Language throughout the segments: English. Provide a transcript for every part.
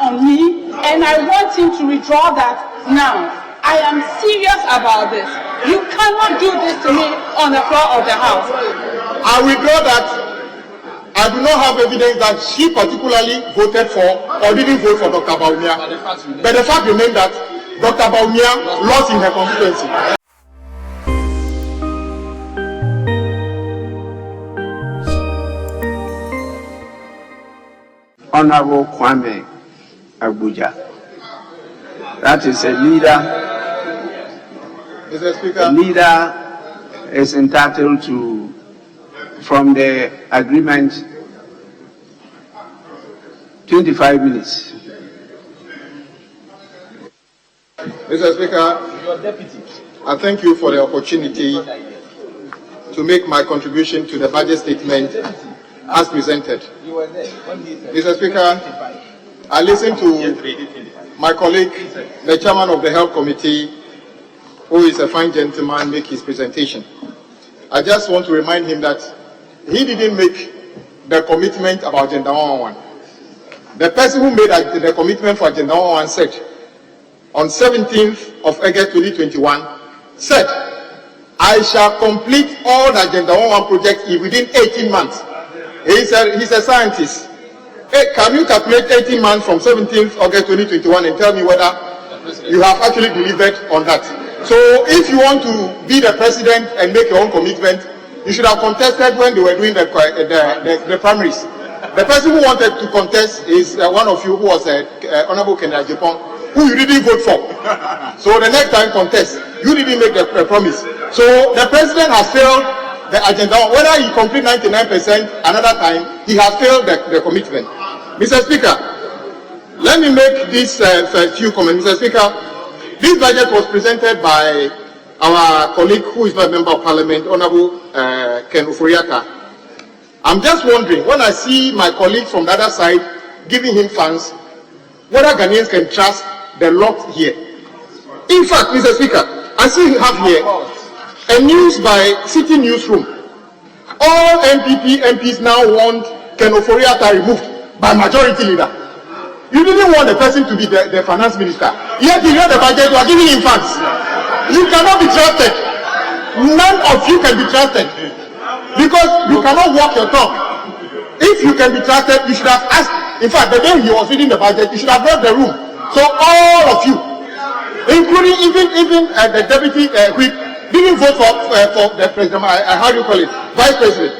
On me, and I want him to withdraw that now. I am serious about this. You cannot do this to me on the floor of the House. I withdraw that. I do not have evidence that she particularly voted for or didn't vote for Dr. Bawumia. But the fact remains that Dr. Bawumia lost in her constituency. Honorable Kwame Abuja. That is a leader. Mr. Speaker. A leader is entitled to, from the agreement, 25 minutes. Mr. Speaker, I thank you for the opportunity to make my contribution to the budget statement as presented. Mr. Speaker, I listened to my colleague, the chairman of the Health Committee, who is a fine gentleman, make his presentation. I just want to remind him that he didn't make the commitment about Agenda 111. The person who made the commitment for Agenda 111 said, on 17th of August 2021, said, I shall complete all the Agenda 111 projects within 18 months. He's a scientist. Hey, can you calculate 18 months from 17th August 2021 and tell me whether you have actually delivered on that? So if you want to be the president and make your own commitment, you should have contested when they were doing the primaries. The person who wanted to contest is one of you who was Honorable Kenya Japan, who you didn't vote for. So the next time contest, you didn't make the promise. So the president has failed the agenda. Whether he complete 99% another time, he has failed the commitment. Mr. Speaker, let me make this few comments. Mr. Speaker, this budget was presented by our colleague who is not a member of parliament, Honorable Ken Uforiata. I'm just wondering, when I see my colleague from the other side giving him funds, whether Ghanaians can trust the lot here. In fact, Mr. Speaker, I see you have here a news by City Newsroom. All MPs now want Ken Uforiata removed by majority leader. You didn't want the person to be the finance minister. Yet you know the budget, you are giving him funds. You cannot be trusted. None of you can be trusted. Because you cannot walk your talk. If you can be trusted, you should have asked. In fact, the day he was reading the budget, you should have left the room. So all of you, including even the deputy whip, didn't vote for the president, how do you call it, vice president.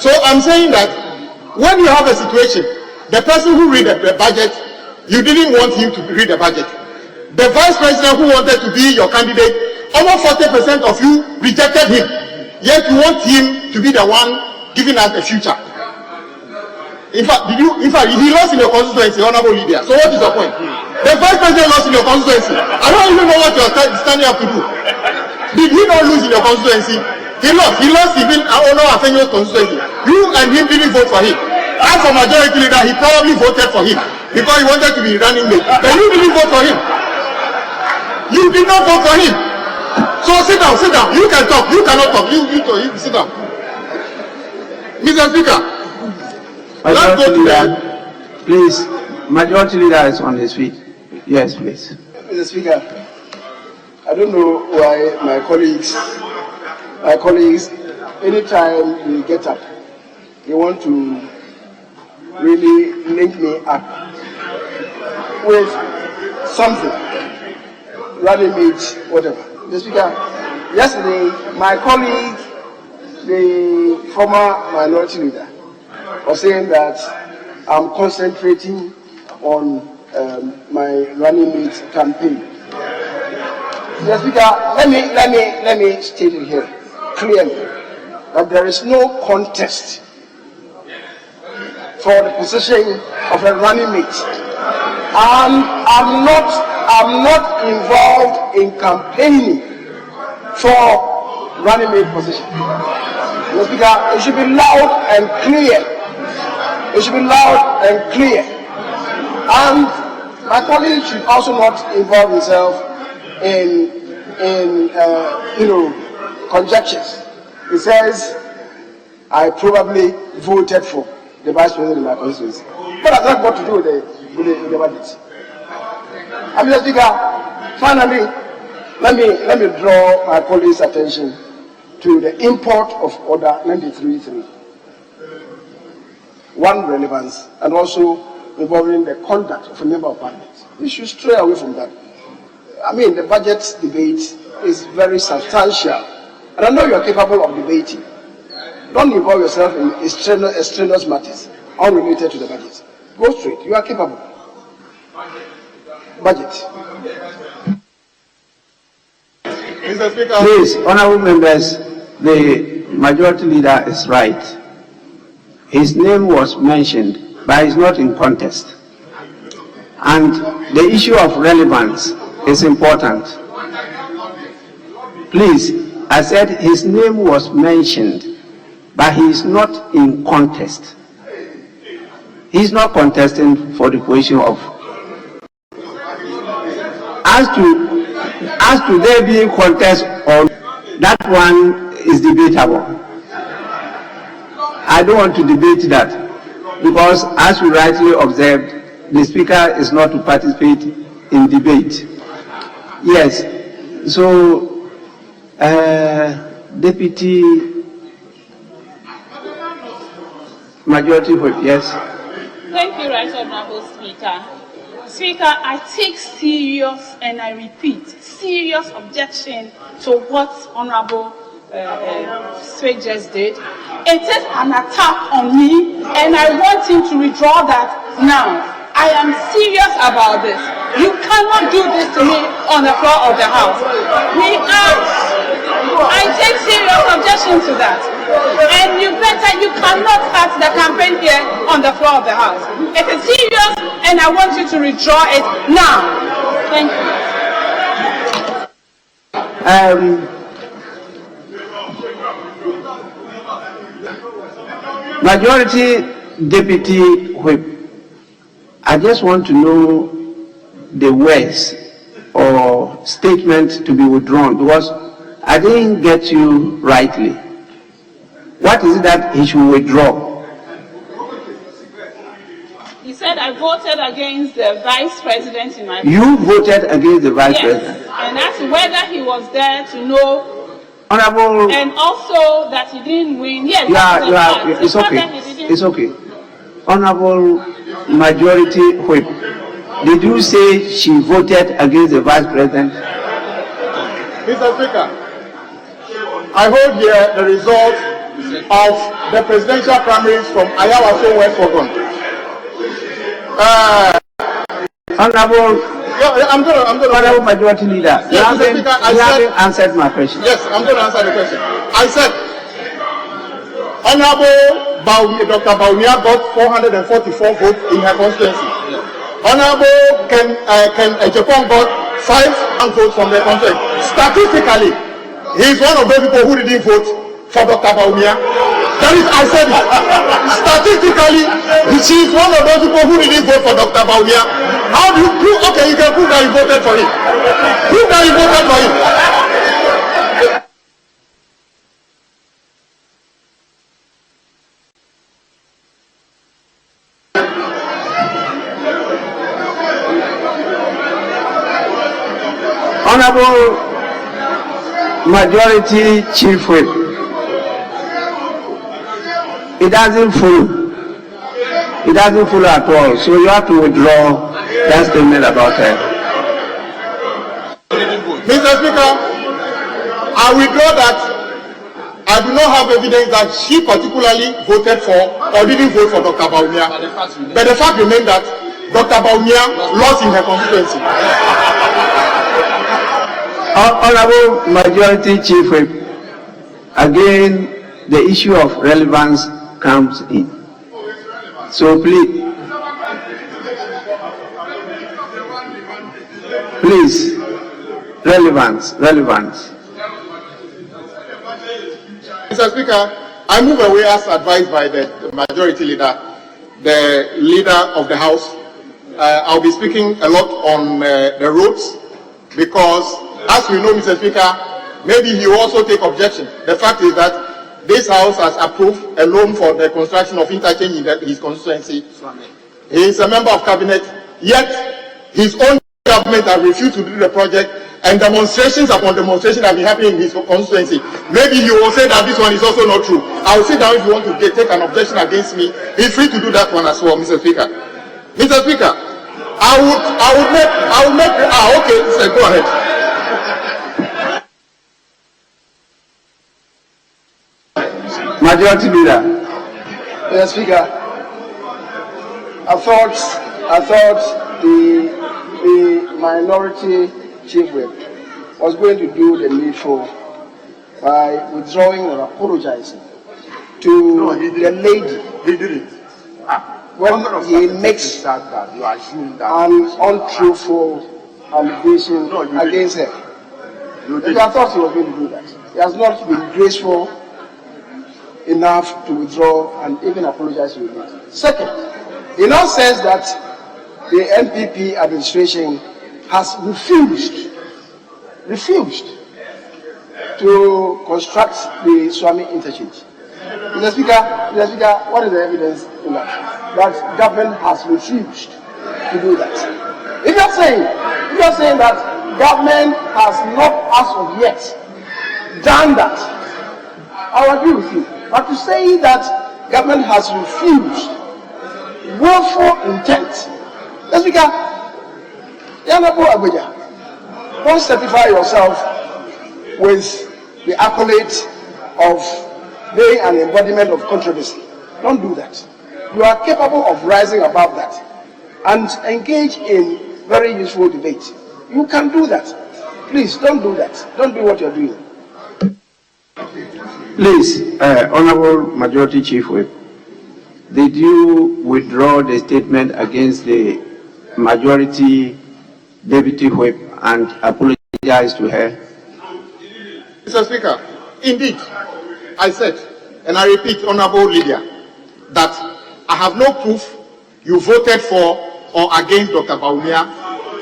So I'm saying that when you have a situation, the person who read the budget, you didn't want him to read the budget. The vice president who wanted to be your candidate, almost 40% of you rejected him. Yet you want him to be the one giving us the future. In fact, he lost in your constituency, Honorable Lydia. So what is your point? The vice president lost in your constituency. I don't even know what you are standing up to do. Did he not lose in your constituency? He lost. He lost even Honor Afenyo's constituency. You and him didn't vote for him. As for majority leader, he probably voted for him because he wanted to be running mate. But you didn't vote for him. You did not vote for him. So sit down, sit down. You can talk. You cannot talk. You sit down. Mr. Speaker, let's go to that. Please, majority leader is on his feet. Yes, please. Mr. Speaker, I don't know why my colleagues, anytime we get up, they want to really link me up with something, running mate, whatever. Mr. Speaker, yesterday, my colleague, the former minority leader, was saying that I'm concentrating on my running mate campaign. Mr. Speaker, let me state it here clearly that there is no contest for the position of a running mate. I'm not involved in campaigning for running mate position. Mr. Speaker, it should be loud and clear. It should be loud and clear. And my colleague should also not involve himself in conjectures. He says, I probably voted for the vice president in my constituency. What has that got to do with the with the budget. Mr. Speaker, finally, let me draw my colleagues' attention to the import of Order 93.3. One relevance, and also involving the conduct of a member of parliament. We should stray away from that. I mean, the budget debate is very substantial, and I know you are capable of debating. Don't involve yourself in extraneous matters unrelated to the budget. Go straight. You are capable. Budget. Mr. Speaker. Please, honorable members, the majority leader is right. His name was mentioned, but he's not in contest. And the issue of relevance is important. Please, I said his name was mentioned, but he is not in contest. He's not contesting for the position of. As to there being contest on that one is debatable. I don't want to debate that because, as you rightly observed, the speaker is not to participate in debate. Yes. So, Deputy Majority Whip, yes. Thank you, Right Honorable Speaker. Speaker, I take serious, and I repeat, serious objection to what Honorable Swig just did. It is an attack on me, and I want him to withdraw that now. I am serious about this. You cannot do this to me on the floor of the House. I take serious objection to that. And you cannot start the campaign here on the floor of the House. It is serious, and I want you to withdraw it now. Thank you. Majority Deputy Whip, I just want to know the words or statement to be withdrawn, because I didn't get you rightly. What is it that he should withdraw? He said I voted against the Vice President in my. You voted against the Vice President? And that's whether he was there to know. Honorable. And also that he didn't win. Yes, it's okay. It's okay. Honorable Majority Whip, did you say she voted against the Vice President? Mr. Speaker, I hold here the result of the presidential primaries from Ayawaso, West Ogun. Honorable, Honorable Majority Leader, yes, you haven't answered my question. Yes, I'm going to answer the question. I said, Honorable Dr. Baumia got 444 votes in her constituency. Honorable Ken Ejepong got 5 votes from the constituency. Statistically, he is one of those people who didn't vote for Dr. Baumia. That is, I said it. Statistically, she is one of those people who didn't vote for Dr. Baumia. How do you prove? Okay, you can prove that you voted for him. Prove that you voted for him. Honorable Majority Chief Whip, it doesn't follow. It doesn't follow at all. So you have to withdraw that statement about her. Mr. Speaker, I withdraw that. I do not have evidence that she particularly voted for or didn't vote for Dr. Baumia. But the fact remains that Dr. Baumia lost in her constituency. Honorable Majority Chief Whip, again, the issue of relevance comes in. So please, relevance. Mr. Speaker, I move away as advised by the Majority Leader, the Leader of the House. I'll be speaking a lot on the roads because, as we know, Mr. Speaker, maybe he will also take objection. The fact is that this House has approved a loan for the construction of interchange in his constituency. He is a member of cabinet. yet his own government has refused to do the project, and demonstrations upon demonstrations have been happening in his constituency. Maybe you will say that this one is also not true. I will sit down if you want to take an objection against me. He's free to do that one as well, Mr. Speaker. Mr. Speaker, I would make. Okay, sir, go ahead. Majority Leader. Mr. Speaker, I thought the minority chief whip was going to do the needful by withdrawing or apologizing to the lady. He did it. When he makes an untruthful allegation against her. I thought he was going to do that. He has not been graceful enough to withdraw and even apologize to the lady. Second, he now says that the NPP administration has refused to construct the Swami interchange. Mr. Speaker, what is the evidence in that? That government has refused to do that. If you are saying that government has not as of yet done that, I will agree with you. But to say that government has refused, willful intent. Mr. Speaker, Yanapo Abuja, don't certify yourself with the accolade of being an embodiment of controversy. Don't do that. You are capable of rising above that and engage in very useful debate. You can do that. Please don't do that. Don't do what you're doing. Please, Honorable Majority Chief Whip, did you withdraw the statement against the Majority Deputy Whip and apologize to her? Mr. Speaker, indeed, I said, and I repeat, Honorable Lydia, that I have no proof you voted for or against Dr. Baumia,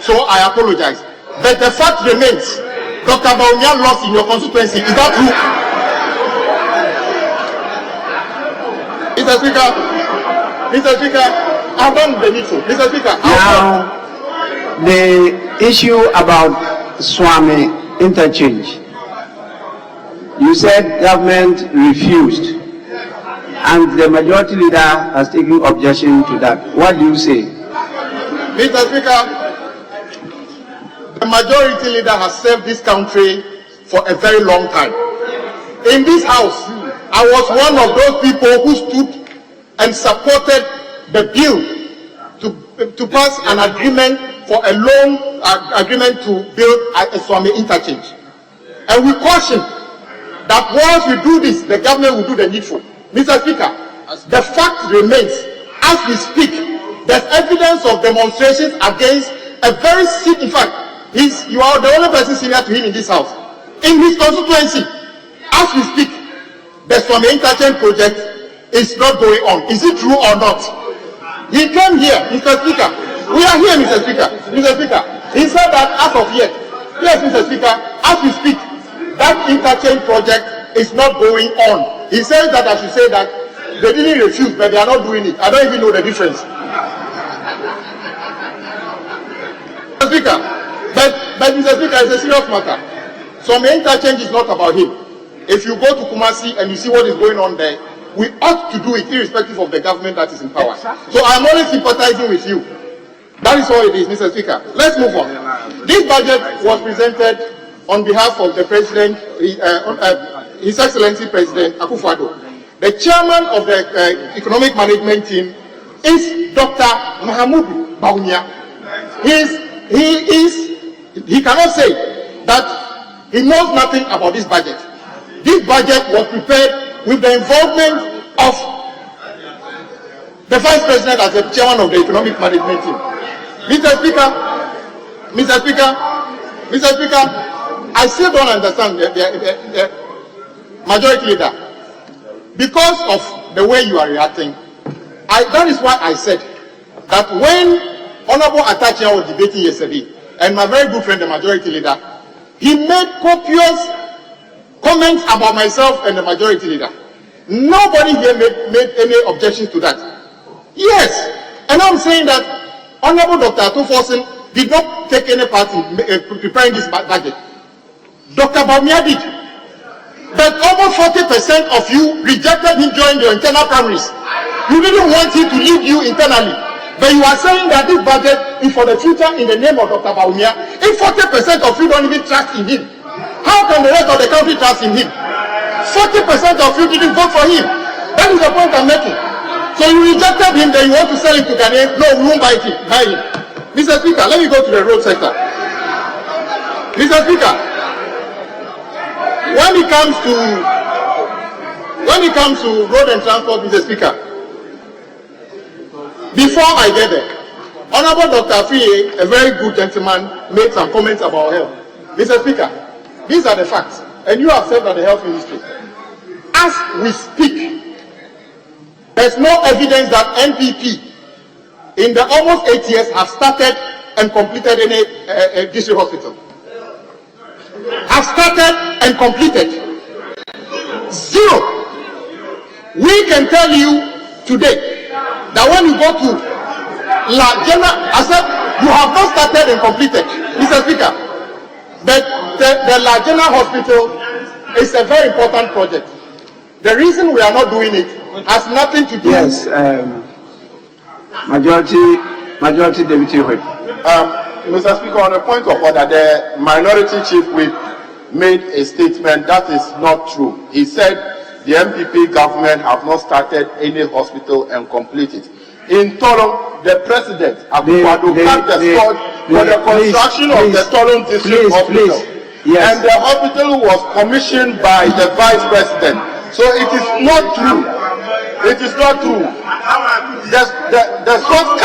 so I apologize. But the fact remains, Dr. Baumia lost in your constituency. Is that true? Mr. Speaker, I've done the needful. Mr. Speaker, now, the issue about Swami interchange. You said government refused, and the majority leader has taken objection to that. What do you say? Mr. Speaker, the majority leader has served this country for a very long time. In this house, I was one of those people who stood and supported the bill to pass an agreement for a loan agreement to build a Swami interchange. And we caution that once we do this, the government will do the needful. Mr. Speaker, the fact remains, as we speak, there's evidence of demonstrations against a very sick, in fact, you are the only person senior to him in this house. In his constituency, as we speak, the Swami interchange project is not going on. Is it true or not? He came here, Mr. Speaker. We are here, Mr. Speaker. Mr. Speaker, he said that as of yet. Yes, Mr. Speaker, as we speak, that interchange project is not going on. He says that I should say that they didn't refuse, but they are not doing it. I don't even know the difference. Mr. Speaker, but Mr. Speaker, it's a serious matter. So the interchange is not about him. If you go to Kumasi and you see what is going on there, we ought to do it irrespective of the government that is in power. Exactly. So I'm only sympathizing with you. That is all it is, Mr. Speaker. Let's move on. This budget was presented on behalf of the President, His Excellency President Akufo-Addo. The chairman of the economic management team is Dr. Mahamudu Baumia. He cannot say that he knows nothing about this budget. This budget was prepared with the involvement of the Vice President as the chairman of the economic management team. Mr. Speaker, I still don't understand the majority leader. Because of the way you are reacting, that is why I said that when Honorable Atachia was debating yesterday, and my very good friend, the majority leader, he made copious comments about myself and the majority leader. Nobody here made any objections to that. Yes, and I'm saying that Honorable Dr. Atuforsen did not take any part in preparing this budget. Dr. Bawumia did. But almost 40% of you rejected him during your internal primaries. You didn't want him to lead you internally. But you are saying that this budget is for the future in the name of Dr. Bawumia. If 40% of you don't even trust in him, how can the rest of the country trust in him? 40% of you didn't vote for him. That is the point I'm making. So you rejected him, then you want to sell him to Ghanaians? No, we won't buy him. Mr. Speaker, let me go to the road sector. Mr. Speaker, when it comes to road and transport, Mr. Speaker, before I get there, Honorable Dr. Afiye, a very good gentleman, made some comments about health. Mr. Speaker, these are the facts, and you have served at the health ministry. As we speak, there's no evidence that NPP in the almost 8 years have started and completed any district hospital. Have started and completed. Zero. We can tell you today that when you go to La Jena, I said you have not started and completed, Mr. Speaker. But the La Jena hospital is a very important project. The reason we are not doing it has nothing to do. Yes, Majority Deputy Whip. Mr. Speaker, on a point of order, the Minority Chief Whip made a statement that is not true. He said the MPP government have not started any hospital and completed. In Tolon, the President Akufo-Addo cut the sword for the construction of the Tolon District Hospital. Yes. And the hospital was commissioned by the Vice President. So it is not true. It is not true. The sword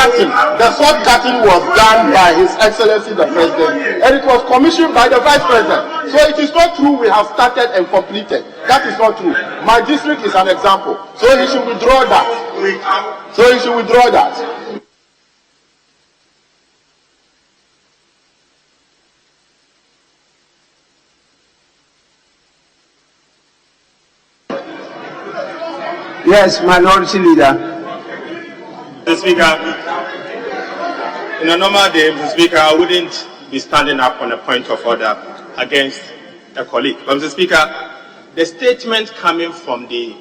cutting was done by His Excellency the President, and it was commissioned by the Vice President. So it is not true we have started and completed. That is not true. My district is an example. So he should withdraw that. Yes, Minority Leader. Mr. Speaker, in a normal day, Mr. Speaker, I wouldn't be standing up on a point of order against a colleague. But Mr. Speaker, the statement coming from the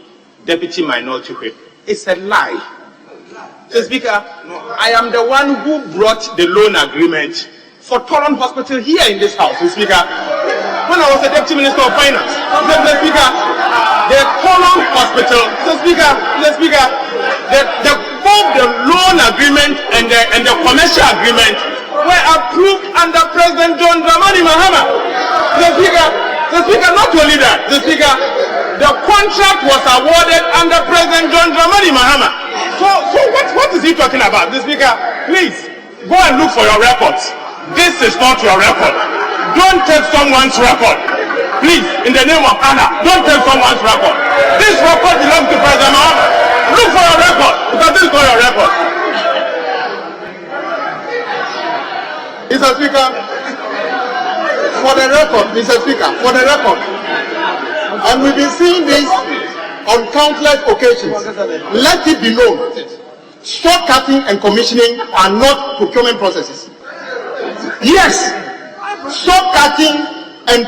Deputy Minority Whip is a lie. Mr. Speaker, I am the one who brought the loan agreement for Tolon Hospital here in this house, Mr. Speaker, when I was the Deputy Minister of Finance. Mr. Speaker, the Tolon Hospital, Mr. Speaker, both the loan agreement and the commercial agreement were approved under President John Dramani Mahama. Mr. Speaker, not only that, Mr. Speaker, the contract was awarded under President John Dramani Mahama. So what is he talking about? Mr. Speaker, please go and look for your records. This is not your record. Don't take someone's record. Please, in the name of Allah, don't take someone's record. This record belongs to President Mahama. Look for your record, because this is not your record. Mr. Speaker, for the record, and we've been seeing this on countless occasions, let it be known, stock cutting and commissioning are not procurement processes. Yes, stock cutting and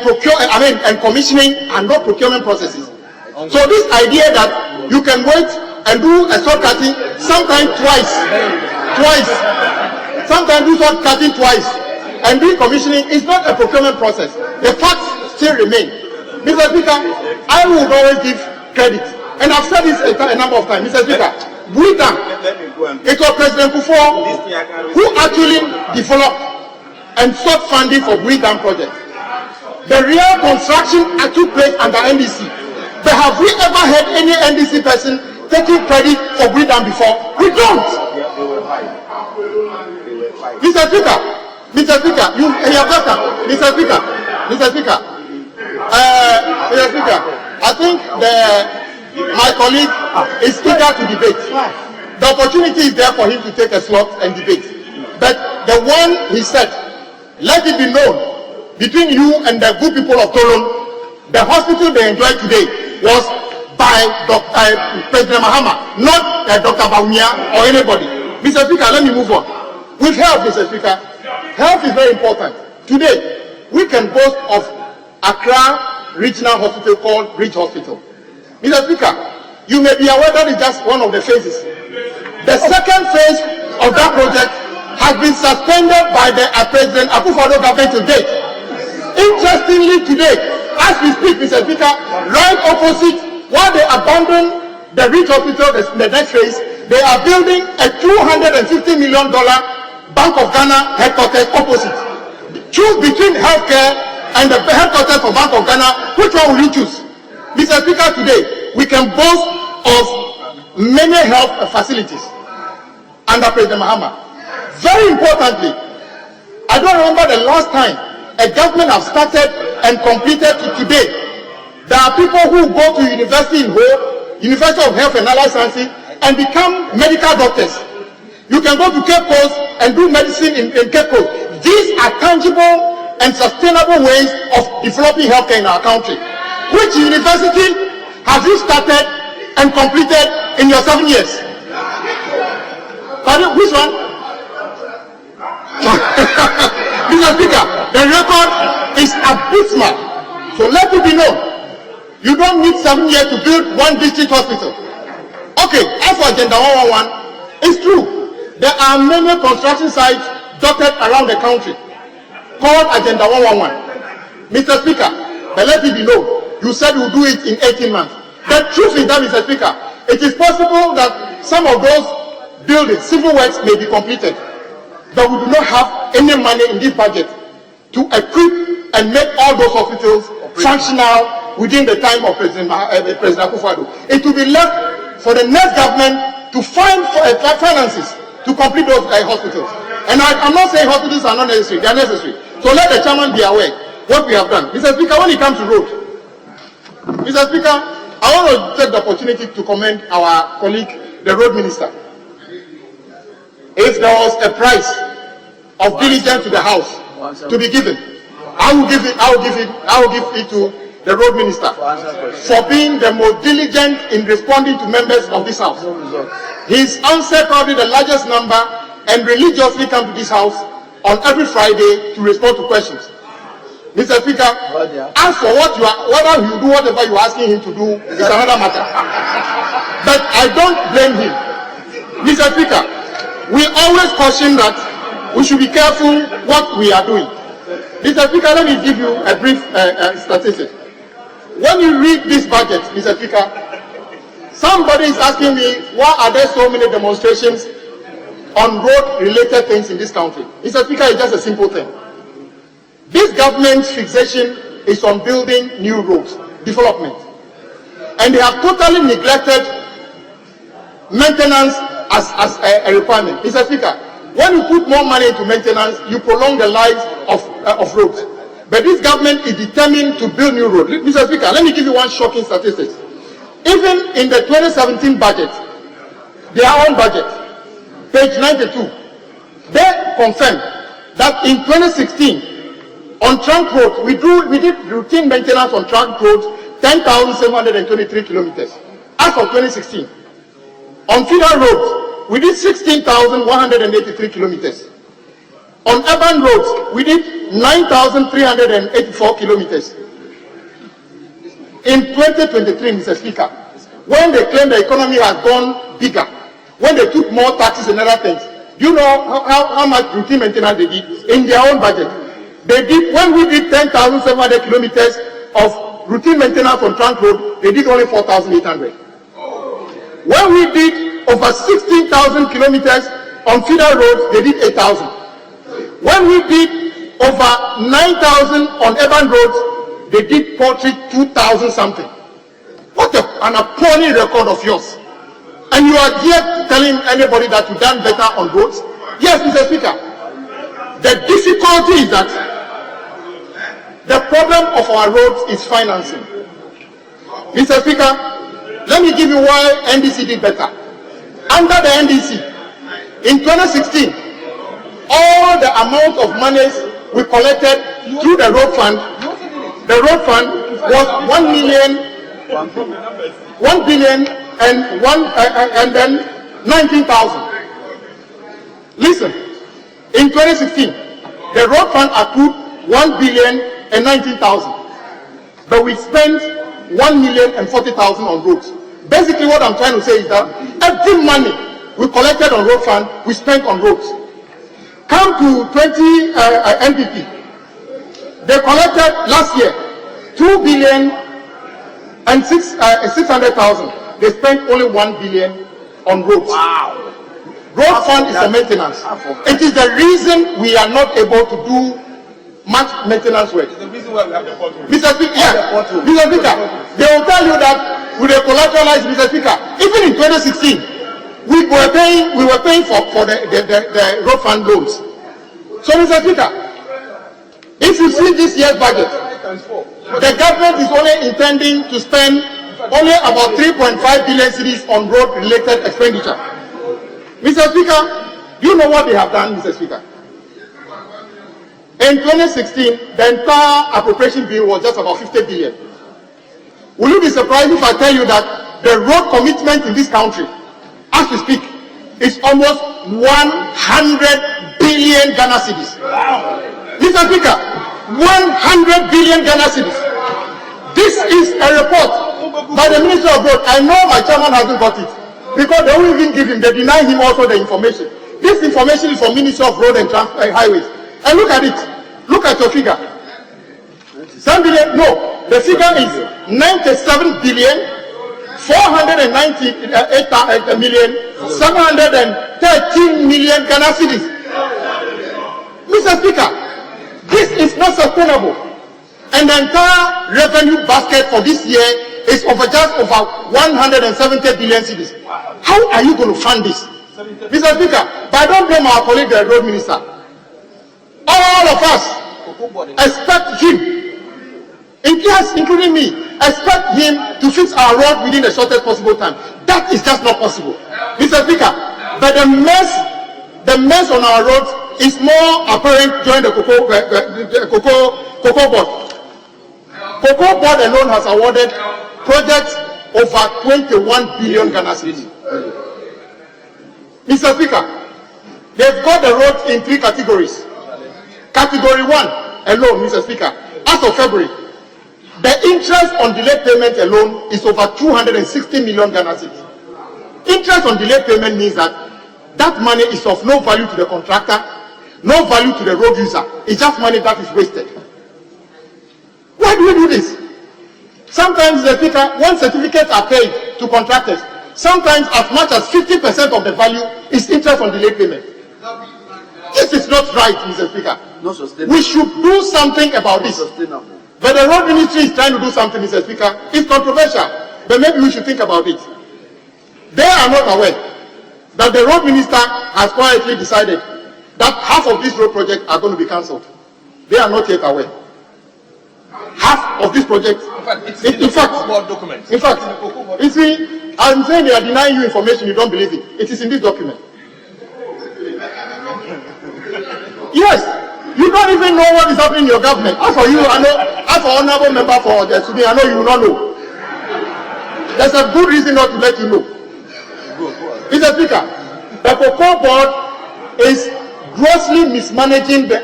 commissioning are not procurement processes. So this idea that you can wait and do a stock cutting sometimes twice, sometimes do stock cutting twice, and do commissioning is not a procurement process. The facts still remain. Mr. Speaker, I would always give credit, and I've said this a number of times, Mr. Speaker. Buitam, it was President Kufuor who actually developed and sought funding for Buitam project. The real construction took place under NDC. But have we ever had any NDC person taking credit for Buitam before? We don't. Mr. Speaker, you have got that. Mr. Speaker, I think my colleague is eager to debate. The opportunity is there for him to take a slot and debate. But the one he said, let it be known between you and the good people of Tolon, the hospital they enjoy today was by President Mahama, not Dr. Bawumia or anybody. Mr. Speaker, let me move on. With health, Mr. Speaker, health is very important. Today, we can boast of Accra Regional Hospital called Rich Hospital. Mr. Speaker, you may be aware that is just one of the phases. The second phase of that project has been suspended by the President Akufo-Addo government to date. Interestingly, today, as we speak, Mr. Speaker, right opposite, while they abandon the Rich Hospital, the next phase, they are building a $250 million Bank of Ghana headquarters opposite. Choose between healthcare and the headquarters for Bank of Ghana. Which one will you choose? Mr. Speaker, today, we can boast of many health facilities under President Mahama. Very importantly, I don't remember the last time a government has started and completed to today. There are people who go to university in Ho, University of Health and Allied Sciences, and become medical doctors. You can go to Cape Coast and do medicine in Cape Coast. These are tangible and sustainable ways of developing healthcare in our country. Which university have you started and completed in your 7 years? Pardon, which one? Mr. Speaker, the record is abysmal. So let it be known. You don't need 7 years to build one district hospital. Okay, as for Agenda 111, it's true. There are many construction sites dotted around the country called Agenda 111. Mr. Speaker, but let it be known, you said you will do it in 18 months. The truth is that, Mr. Speaker, it is possible that some of those buildings, civil works, may be completed, but we do not have any money in this budget to equip and make all those hospitals functional within the time of President Akufo-Addo. It will be left for the next government to find finances to complete those hospitals. And I'm not saying hospitals are not necessary, they are necessary. So let the chairman be aware what we have done. Mr. Speaker, when it comes to road, Mr. Speaker, I want to take the opportunity to commend our colleague, the road minister. If there was a prize of diligence to the House to be given, I will give it to the road minister for being the most diligent in responding to members of this House. He's answered probably the largest number and religiously come to this House on every Friday to respond to questions. Mr. Speaker, as for whether you do whatever you're asking him to do is another matter. But I don't blame him. Mr. Speaker, we always caution that we should be careful what we are doing. Mr. Speaker, let me give you a brief statistic. When you read this budget, Mr. Speaker, somebody is asking me, why are there so many demonstrations on road-related things in this country? Mr. Speaker, it's just a simple thing. This government's fixation is on building new roads, development. And they have totally neglected maintenance as a requirement. Mr. Speaker, when you put more money into maintenance, you prolong the lives of roads. But this government is determined to build new roads. Mr. Speaker, let me give you one shocking statistic. Even in the 2017 budget, their own budget, page 92, they confirmed that in 2016, on trunk roads, we did routine maintenance on trunk roads, 10,723 kilometers, as of 2016. On feeder roads, we did 16,183 kilometers. On urban roads, we did 9,384 kilometers. In 2023, Mr. Speaker, when they claim the economy has gone bigger, when they took more taxes and other things, do you know how much routine maintenance they did in their own budget? They did, when we did 10,700 kilometers of routine maintenance on trunk road, they did only 4,800. When we did over 16,000 kilometers on feeder roads, they did 8,000. When we did over 9,000 on urban roads, they did poultry 2,000 something. What an appalling record of yours. And you are here telling anybody that you've done better on roads? Yes, Mr. Speaker. The difficulty is that the problem of our roads is financing. Mr. Speaker, let me give you why NDC did better. Under the NDC, in 2016, all the amount of monies we collected through the road fund was 1 billion and then 19,000. Listen, In 2016, the road fund accrued 1,019,000, but we spent 1,040,000 on roads. Basically, what I'm trying to say is that every money we collected on road fund, we spent on roads. Come to 20 NPP, they collected last year 2,600,000. They spent only 1 billion on roads. Wow. Road fund is a maintenance. It is the reason we are not able to do much maintenance work. It's the reason why we have the pothole. Mr. Speaker, Mr. Speaker, they will tell you that with the collateralized, Mr. Speaker, even in 2016, we were paying for the road fund loans. So, Mr. Speaker, if you see this year's budget, the government is only intending to spend only about 3.5 billion cedis on road-related expenditure. Mr. Speaker, you know what they have done, Mr. Speaker? In 2016, the entire appropriation bill was just about 50 billion. Will you be surprised if I tell you that the road commitment in this country, as we speak, is almost 100 billion Ghana cedis? Mr. Speaker, 100 billion Ghana cedis. This is a report by the Minister of Road. I know my chairman hasn't got it because they won't even give him, they deny him also the information. This information is from Minister of Road and Highways. And look at it. Look at your figure. 7 billion, no, the figure is 97 billion 498 million 713 million Ghana cedis. Mr. Speaker, this is not sustainable. And the entire revenue basket for this year is just over 170 billion cedis. How are you going to fund this? Mr. Speaker, but I don't blame our colleague, the road minister. All of us expect him, including me, expect him to fix our road within the shortest possible time. That is just not possible, Mr. Speaker. But the mess on our roads is more apparent during the cocoa board. Cocoa board alone has awarded projects over 21 billion Ghana cedis. Mr. Speaker, they've got the roads in 3 categories. Category 1 alone, Mr. Speaker, as of February, the interest on delayed payment alone is over 260 million Ghana cedis. Interest on delayed payment means that that money is of no value to the contractor, no value to the road user. It's just money that is wasted. Why do we do this? Sometimes, the Speaker, when certificates are paid to contractors, sometimes as much as 50% of the value is interest on delayed payment. This is not right, Mr. Speaker. We should do something about this. But the road ministry is trying to do something, Mr. Speaker. It's controversial, but maybe we should think about it. They are not aware that the road minister has quietly decided that half of these road projects are going to be cancelled. They are not yet aware. Half of this project, in fact, you see, I'm saying they are denying you information, you don't believe it. It is in this document. Yes, you don't even know what is happening in your government. As for you, I know, as for honorable member for the Sudan, I know you will not know. There's a good reason not to let you know. Mr. Speaker, the cocoa board is grossly mismanaging the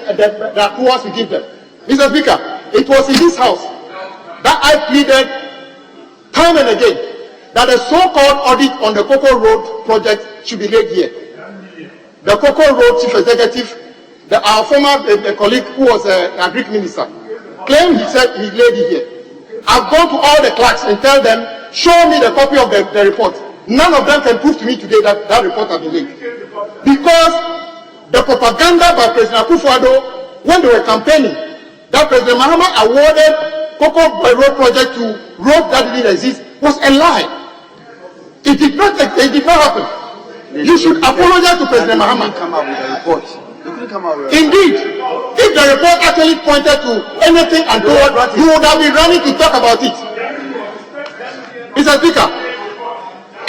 accruals we give them. Mr. Speaker, it was in this house that I pleaded time and again that the so-called audit on the Cocoa Road project should be laid here. The Cocoa Road chief executive, our former colleague who was an agri minister, claimed he said he laid it here. I've gone to all the clerks and tell them, show me the copy of the report. None of them can prove to me today that that report has been laid. Because the propaganda by President Akufo-Addo when they were campaigning, that President Mahama awarded Cocoa Road project to roads that didn't exist was a lie. It did not happen. You should apologize to President Mahama. Indeed, if the report actually pointed to anything and toward, you would have been running to talk about it. Mr. Speaker,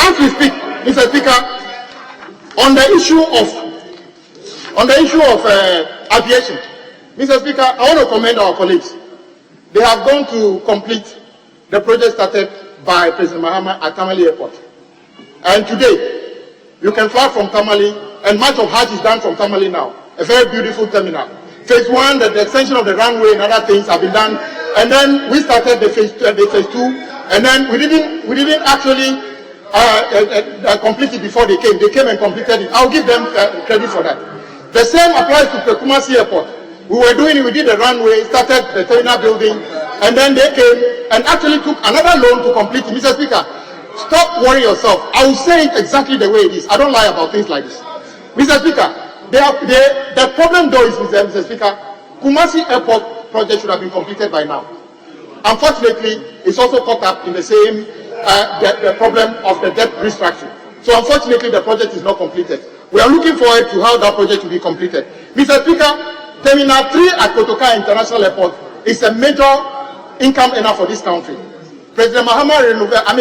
as we speak, Mr. Speaker, on the issue of aviation, Mr. Speaker, I want to commend our colleagues. They have gone to complete the project started by President Mahama at Tamale Airport. And today, you can fly from Tamale, and much of Hajj is done from Tamale now. a very beautiful terminal. Phase 1, the extension of the runway and other things have been done, and then we started the phase 2, and then we didn't actually complete it before they came. They came and completed it. I'll give them credit for that. The same applies to the Kumasi Airport. We did the runway, started the terminal building, and then they came and actually took another loan to complete it. Mr. Speaker, stop worrying yourself. I will say it exactly the way it is. I don't lie about things like this. Mr. Speaker, the problem though is, Mr. Speaker, Kumasi Airport project should have been completed by now. Unfortunately, it's also caught up in the same the problem of the debt restructuring. So unfortunately, the project is not completed. We are looking forward to how that project will be completed. Mr. Speaker, Terminal 3 at Kotoka International Airport is a major income earner for this country. President Mahama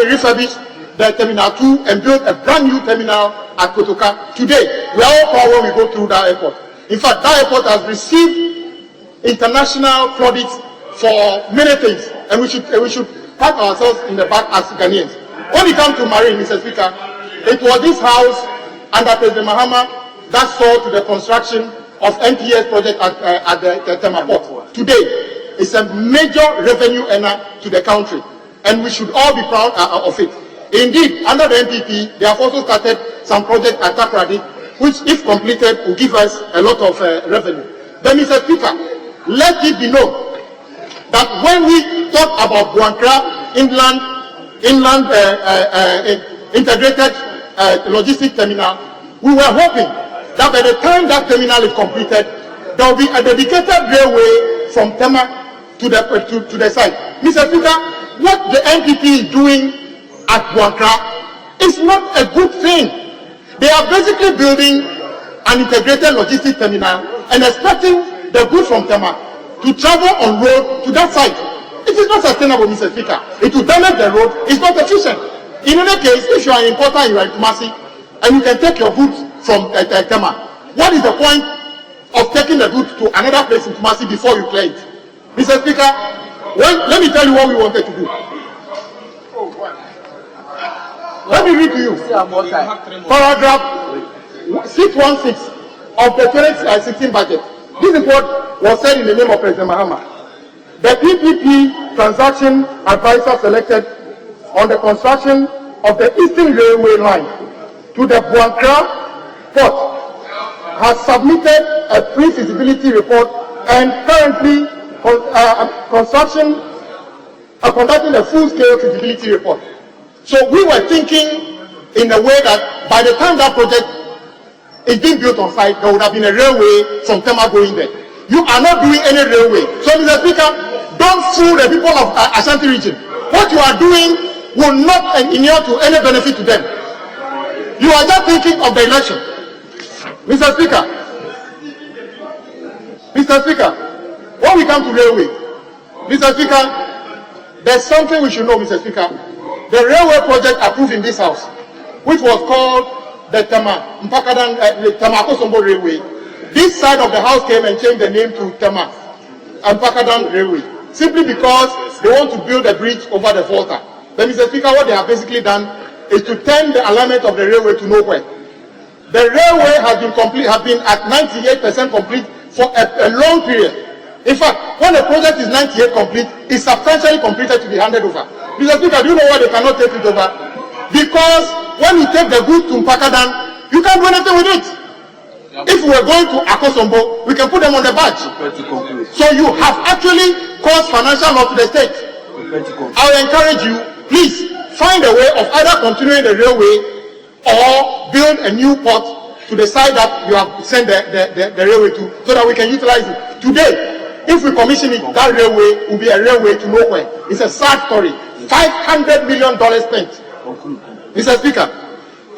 refurbished the Terminal 2 and built a brand new terminal at Kotoka. Today, we are all proud when we go through that airport. In fact, that airport has received international credits for many things, and we should pat ourselves in the back as Ghanaians. When it comes to marine, Mr. Speaker, it was this house under President Mahama that saw to the construction of NPS project at the Tema Port. Today, it's a major revenue earner to the country, and we should all be proud of it. Indeed, under the NPP, they have also started some projects at Takrady, which, if completed, will give us a lot of revenue. But, Mr. Speaker, let it be known that when we talk about Buankra inland integrated logistic terminal, we were hoping that by the time that terminal is completed, there will be a dedicated railway from Tema to the site. Mr. Speaker, what the NPP is doing at Buankra is not a good thing. They are basically building an integrated logistic terminal and expecting the goods from Tema to travel on road to that site. It is not sustainable, Mr. Speaker. It will damage the road. It's not efficient. In any case, if you are an importer, you are in Kumasi, and you can take your goods from Tema, what is the point of taking the goods to another place in Kumasi before you clear it? Mr. Speaker, let me tell you what we wanted to do. Let me read to you. Paragraph 616 of the 2016 budget. This is what was said in the name of President Mahama. The PPP transaction advisor selected on the construction of the Eastern Railway line to the Buankra port has submitted a pre-feasibility report and currently conducting a full-scale feasibility report. So we were thinking in a way that by the time that project is being built on site, there would have been a railway from Tema going there. You are not doing any railway. So, Mr. Speaker, don't fool the people of Ashanti region. What you are doing will not inure to any benefit to them. You are just thinking of the election. Mr. Speaker, when we come to railway, Mr. Speaker, there's something we should know, Mr. Speaker. The railway project approved in this house, which was called the Tema Akosombo Railway, this side of the house came and changed the name to Tema Mpakadan Railway, simply because they want to build a bridge over the Volta. But, Mr. Speaker, what they have basically done is to turn the alignment of the railway to nowhere. The railway has been at 98% complete for a long period. In fact, when the project is 98% complete, it's substantially completed to be handed over. Mr. Speaker, do you know why they cannot take it over? Because when you take the goods to Mpakadan, you can't do anything with it. If we were going to Akosombo, we can put them on the badge. So you have actually caused financial loss to the state. I will encourage you, please find a way of either continuing the railway or build a new port to the side that you have sent the railway to, so that we can utilize it. Today, if we commission it, that railway will be a railway to nowhere. It's a sad story. $500 million spent. Mr. Speaker,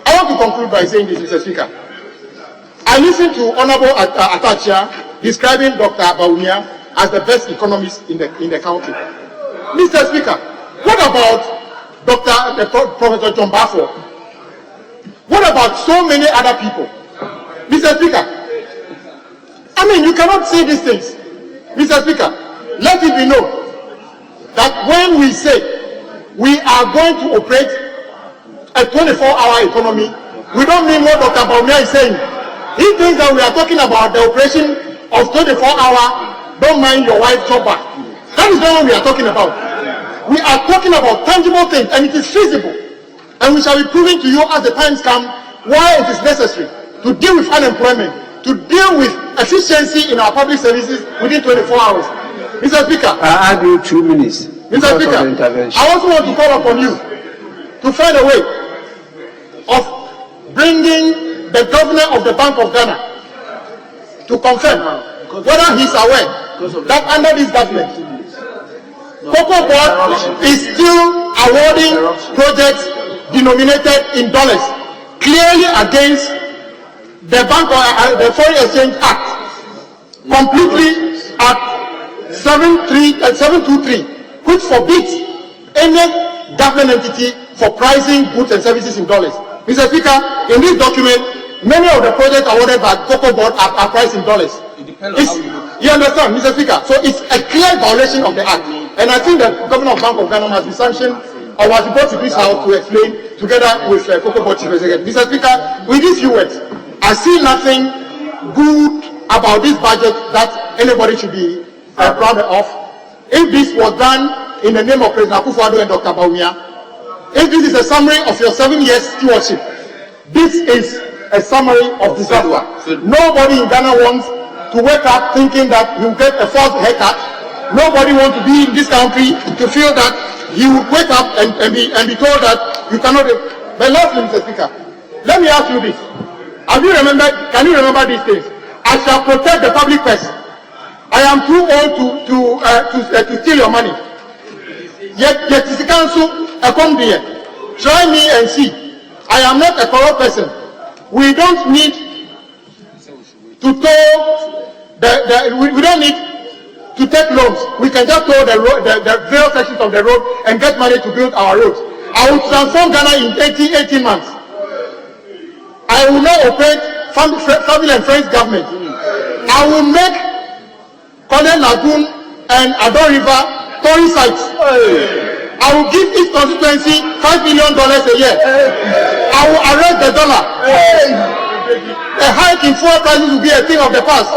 I want to conclude by saying this, Mr. Speaker. I listened to Honorable Atachia describing Dr. Baumia as the best economist in the country. Mr. Speaker, what about Professor John Bafo? What about so many other people? Mr. Speaker, I mean, you cannot say these things. Mr. Speaker, let it be known that when we say we are going to operate a 24-hour economy, we don't mean what Dr. Baumia is saying. He thinks that we are talking about the operation of 24-hour, don't mind your wife chopper. That is not what we are talking about. We are talking about tangible things, and it is feasible. And we shall be proving to you as the times come why it is necessary to deal with unemployment, to deal with efficiency in our public services within 24 hours. Mr. Speaker. I add you 2 minutes. Mr. Speaker, I also want to call upon you to find a way of bringing the governor of the Bank of Ghana to confirm whether he is aware that under this government, Cocoa Board is still awarding projects denominated in dollars, clearly against the the Foreign Exchange Act, completely at 723, which forbids any government entity for pricing goods and services in dollars. Mr. Speaker, in this document, many of the projects awarded by Cocoa Board are priced in dollars. You understand, Mr. Speaker? So it's a clear violation of the Act. And I think that the Governor of Bank of Ghana must be sanctioned or was brought to this house to explain together with Cocoa Board Chief Executive. Mr. Speaker, with these few words, I see nothing good about this budget that anybody should be proud of. If this was done in the name of President Akufo-Addo and Dr. Bawumia, if this is a summary of your 7 years stewardship, this is a summary of disaster. Nobody in Ghana wants to wake up thinking that you get a false haircut. Nobody wants to be in this country to feel that he would wake up and be told that you cannot. But lastly, Mr. Speaker, let me ask you this. Can you remember these things? I shall protect the public purse. I am too old to steal your money. Yet the council come here. Try me and see. I am not a corrupt person. We don't need to tow we don't need to take loans. We can just tow the various sections of the road and get money to build our roads. I will transform Ghana in 18 months. I will not operate family and friends government. I will make Colonel Lagoon and Adon River touring sites. I will give each constituency $5 million a year. I will arrest the dollar. A hike in fuel prices will be a thing of the past.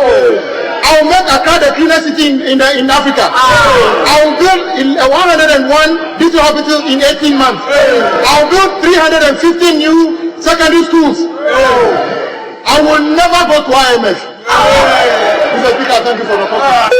I will make Accra the cleanest city in Africa. I will build 101 digital hospitals in 18 months. I will build 350 new secondary schools. I will never go to IMF. Mr. Speaker, thank you for the question.